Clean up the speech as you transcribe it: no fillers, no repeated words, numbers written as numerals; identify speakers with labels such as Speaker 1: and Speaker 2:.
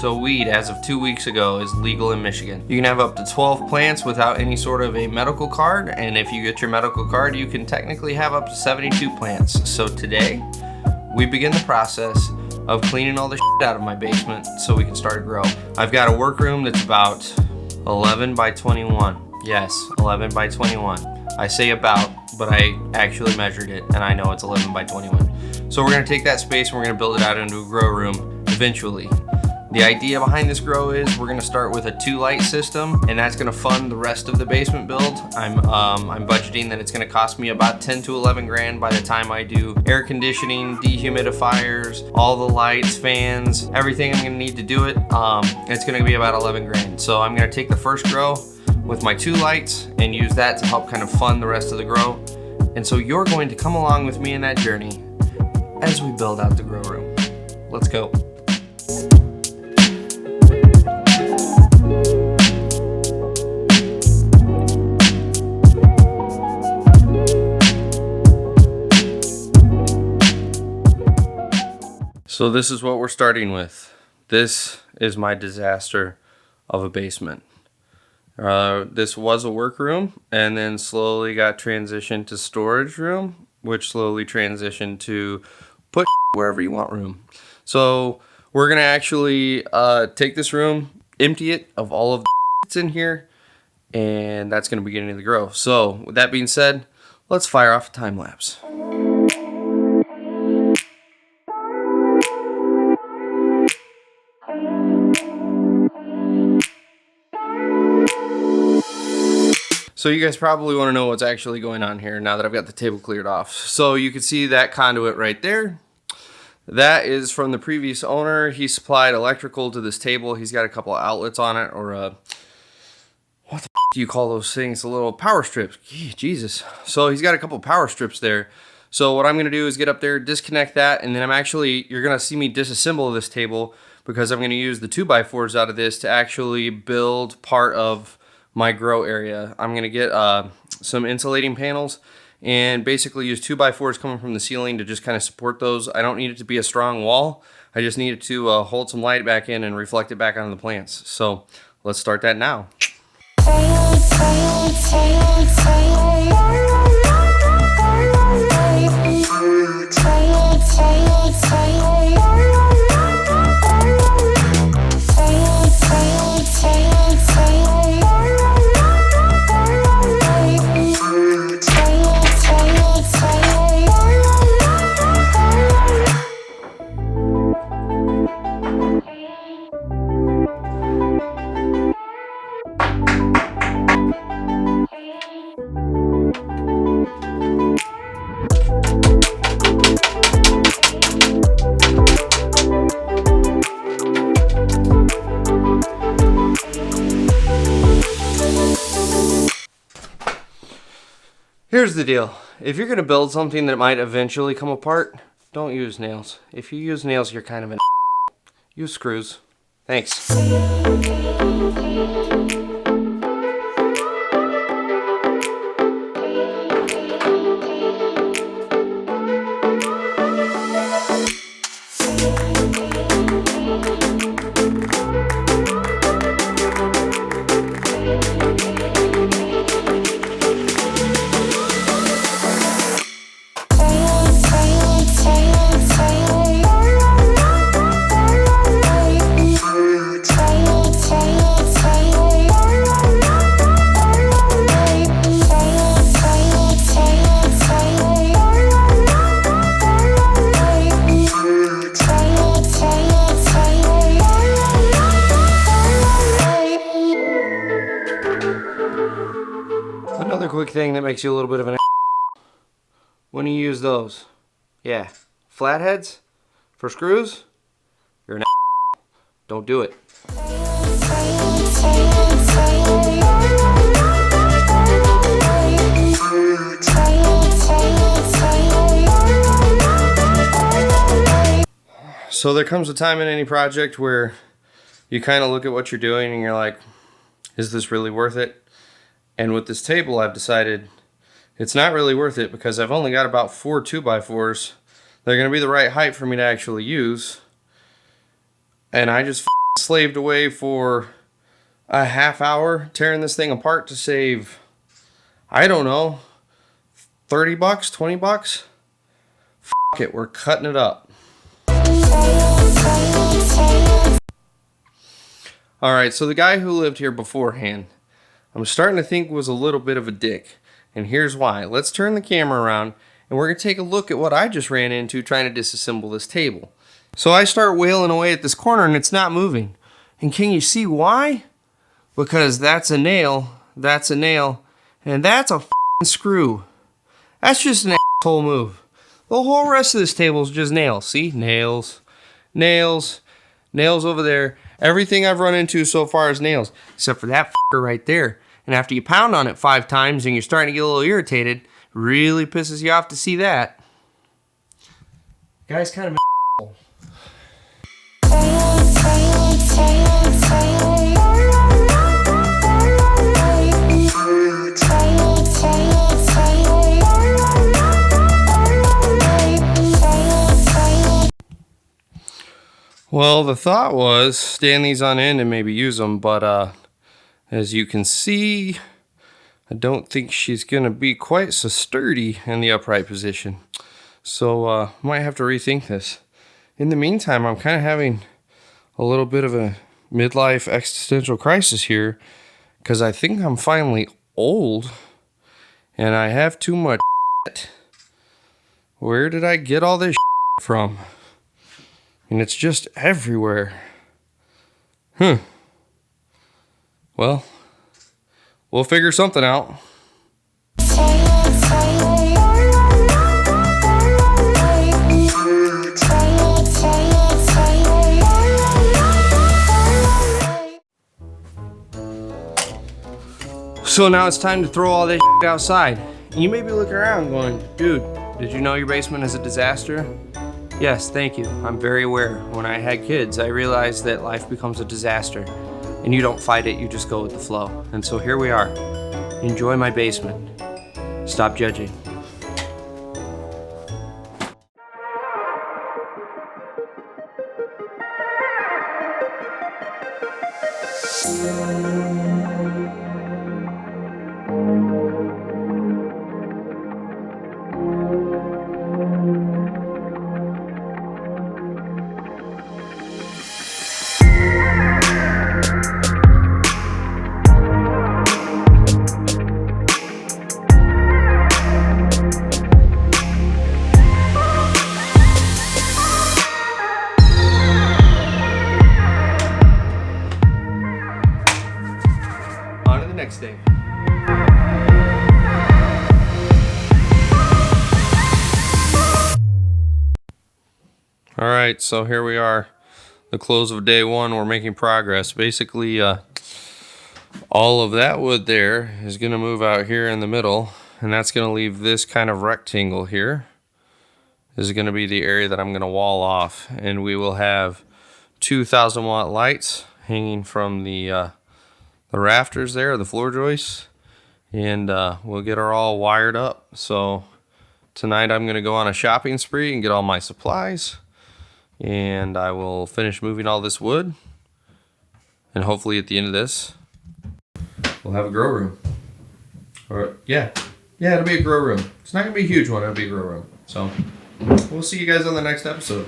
Speaker 1: So weed, as of 2 weeks ago, is legal in Michigan. You can have up to 12 plants without any sort of a medical card, and if you get your medical card, you can technically have up to 72 plants. So today, we begin the process of cleaning all the shit out of my basement so we can start to grow. I've got a workroom that's about 11 by 21. Yes, 11 by 21. I say about, but I actually measured it and I know it's 11 by 21. So we're gonna take that space and we're gonna build it out into a grow room eventually. The idea behind this grow is we're gonna start with a 2-light system, and that's gonna fund the rest of the basement build. I'm budgeting that it's gonna cost me about 10 to 11 grand by the time I do air conditioning, dehumidifiers, all the lights, fans, everything I'm gonna need to do it. It's gonna be about 11 grand. So I'm gonna take the first grow with my 2 lights and use that to help kind of fund the rest of the grow. And so you're going to come along with me in that journey as we build out the grow room. Let's go. So this is what we're starting with. This is my disaster of a basement. This was a workroom and then slowly got transitioned to storage room, which slowly transitioned to put wherever you want room. So we're gonna actually take this room, empty it of all of the that's in here, and that's gonna begin to grow. So with that being said, let's fire off a time lapse. So you guys probably want to know what's actually going on here now that I've got the table cleared off. So you can see that conduit right there. That is from the previous owner. He supplied electrical to this table. He's got a couple of outlets on it, or what the do you call those things? A little power strips. Jesus. So he's got a couple of power strips there. So what I'm going to do is get up there, disconnect that, and then you're going to see me disassemble this table because I'm going to use the 2x4s out of this to actually build part of my grow area. I'm going to get some insulating panels and basically use 2x4s coming from the ceiling to just kind of support those. I don't need it to be a strong wall. I just need it to hold some light back in and reflect it back onto the plants. So let's start that now. Here's the deal. If you're going to build something that might eventually come apart, don't use nails. If you use nails, you're kind of an use screws. Thanks. Another quick thing that makes you a little bit of an when you use those, yeah, flatheads for screws, you're an don't do it. So there comes a time in any project where you kind of look at what you're doing and you're like, is this really worth it? And with this table, I've decided it's not really worth it because I've only got about 4 2x4s. They're going to be the right height for me to actually use. And I just slaved away for a half hour tearing this thing apart to save, I don't know, 30 bucks, 20 bucks. F it, we're cutting it up. Alright, so the guy who lived here beforehand, I'm starting to think was a little bit of a dick. And here's why. Let's turn the camera around and we're going to take a look at what I just ran into trying to disassemble this table. So I start wailing away at this corner and it's not moving. And can you see why? Because that's a nail, and that's a f***ing screw. That's just an asshole move. The whole rest of this table is just nails. See? Nails, nails, nails over there. Everything I've run into so far is nails, except for that f***er right there. And after you pound on it 5 times and you're starting to get a little irritated, really pisses you off to see that. Guy's kind of an asshole. Well, the thought was stand these on end and maybe use them, but as you can see, I don't think she's gonna be quite so sturdy in the upright position. So might have to rethink this. In the meantime, I'm kind of having a little bit of a midlife existential crisis here because I think I'm finally old and I have too much shit. Where did I get all this shit from? And it's just everywhere. Well, we'll figure something out. So now it's time to throw all this shit outside. And you may be looking around going, dude, did you know your basement is a disaster? Yes, thank you. I'm very aware. When I had kids, I realized that life becomes a disaster. And you don't fight it, you just go with the flow. And so here we are. Enjoy my basement. Stop judging. Next day. All right, so here we are, the close of day 1. We're making progress. Basically, all of that wood there is going to move out here in the middle, and that's going to leave this kind of rectangle here. This is going to be the area that I'm going to wall off, and we will have 2,000 watt lights hanging from the rafters there, the floor joists, and we'll get her all wired up. So tonight I'm going to go on a shopping spree and get all my supplies, and I will finish moving all this wood, and hopefully at the end of this we'll have a grow room. Or yeah, it'll be a grow room. It's not going to be a huge one, it'll be a grow room. So we'll see you guys on the next episode.